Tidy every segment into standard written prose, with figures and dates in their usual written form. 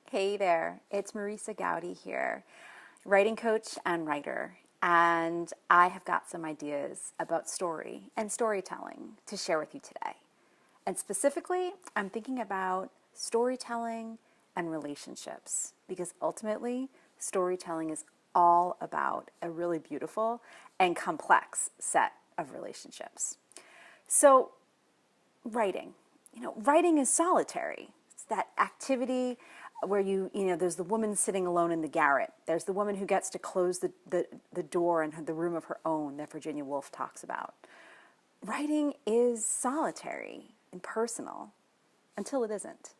Hey there, it's Marisa Gowdy here, writing coach and writer, and I have got some ideas about story and storytelling to share with you today. And specifically, I'm thinking about storytelling and relationships because ultimately, storytelling is all about a really beautiful and complex set of relationships. So, writing. Writing is solitary. It's that activity where there's the woman sitting alone in the garret. There's the woman who gets to close the door in the room of her own that Virginia Woolf talks about. Writing is solitary and personal until it isn't.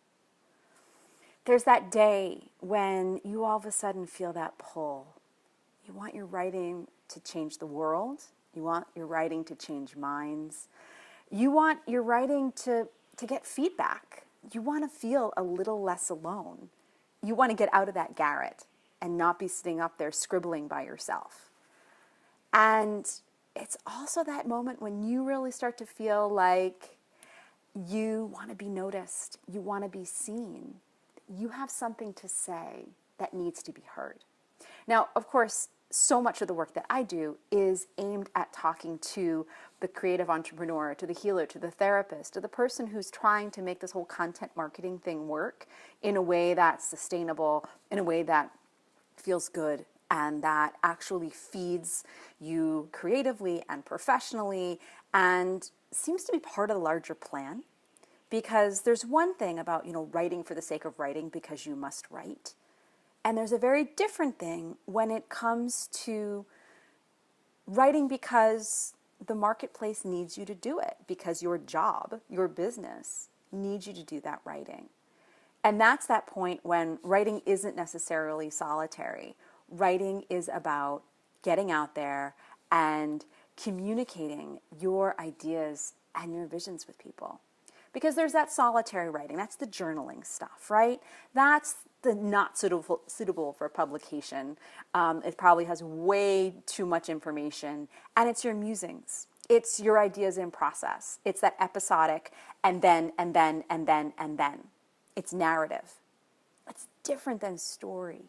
There's that day when you all of a sudden feel that pull. You want your writing to change the world. You want your writing to change minds. You want your writing to get feedback. You want to feel a little less alone. You want to get out of that garret and not be sitting up there scribbling by yourself. And it's also that moment when you really start to feel like you want to be noticed. You want to be seen. You have something to say that needs to be heard. Now, of course, so much of the work that I do is aimed at talking to the creative entrepreneur, to the healer, to the therapist, to the person who's trying to make this whole content marketing thing work in a way that's sustainable, in a way that feels good, and that actually feeds you creatively and professionally and seems to be part of the larger plan. Because there's one thing about, writing for the sake of writing because you must write. And there's a very different thing when it comes to writing because the marketplace needs you to do it, because your job, your business needs you to do that writing. And that's that point when writing isn't necessarily solitary. Writing is about getting out there and communicating your ideas and your visions with people. Because there's that solitary writing, that's the journaling stuff, right? That's the not suitable for publication. It probably has way too much information, and it's your musings. It's your ideas in process. It's that episodic, and then. It's narrative. It's different than story.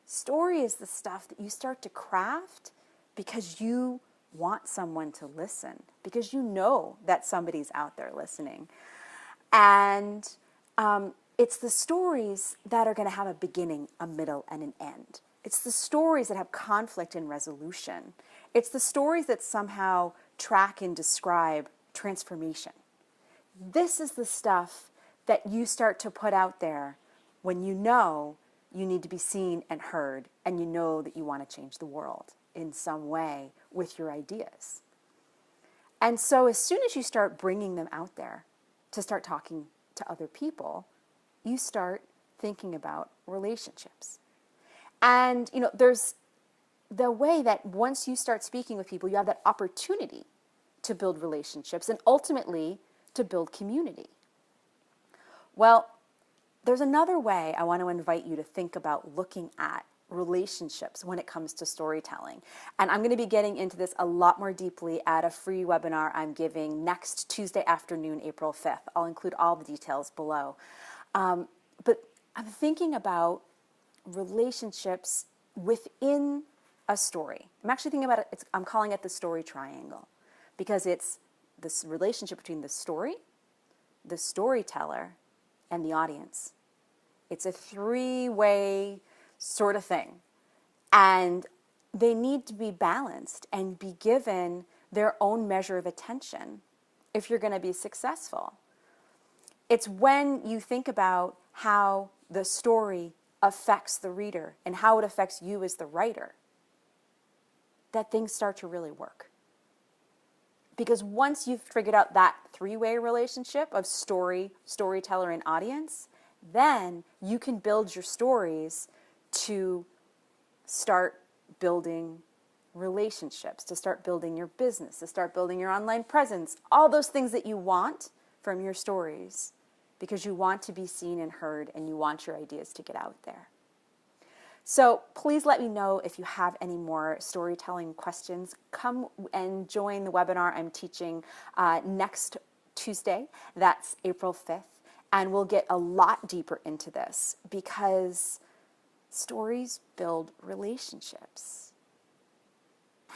Story is the stuff that you start to craft because you want someone to listen, because you know that somebody's out there listening. And it's the stories that are going to have a beginning, a middle, and an end. It's the stories that have conflict and resolution. It's the stories that somehow track and describe transformation. This is the stuff that you start to put out there when you know you need to be seen and heard, and you know that you want to change the world in some way with your ideas. And so as soon as you start bringing them out there to start talking to other people, you start thinking about relationships. And, there's the way that once you start speaking with people, you have that opportunity to build relationships and ultimately to build community. Well, there's another way I want to invite you to think about looking at relationships when it comes to storytelling. And I'm going to be getting into this a lot more deeply at a free webinar I'm giving next Tuesday afternoon, April 5th. I'll include all the details below. But I'm thinking about relationships within a story. I'm actually thinking about it, I'm calling it the story triangle, because it's this relationship between the story, the storyteller, and the audience. It's a three-way sort of thing. And they need to be balanced and be given their own measure of attention if you're going to be successful. It's when you think about how the story affects the reader and how it affects you as the writer that things start to really work. Because once you've figured out that three-way relationship of story, storyteller, and audience, then you can build your stories to start building relationships, to start building your business, to start building your online presence, all those things that you want from your stories, because you want to be seen and heard and you want your ideas to get out there. So please let me know if you have any more storytelling questions. Come and join the webinar I'm teaching next Tuesday. That's April 5th. And we'll get a lot deeper into this because stories build relationships.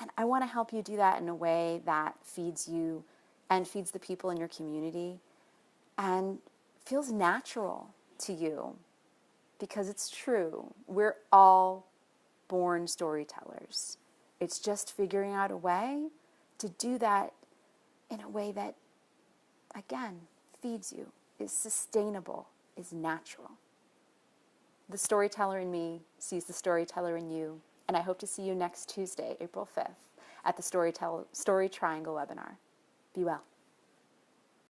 And I want to help you do that in a way that feeds you and feeds the people in your community and feels natural to you, because it's true. We're all born storytellers. It's just figuring out a way to do that in a way that, again, feeds you, is sustainable, is natural. The storyteller in me sees the storyteller in you, and I hope to see you next Tuesday, April 5th, at the Story Triangle webinar. Be well.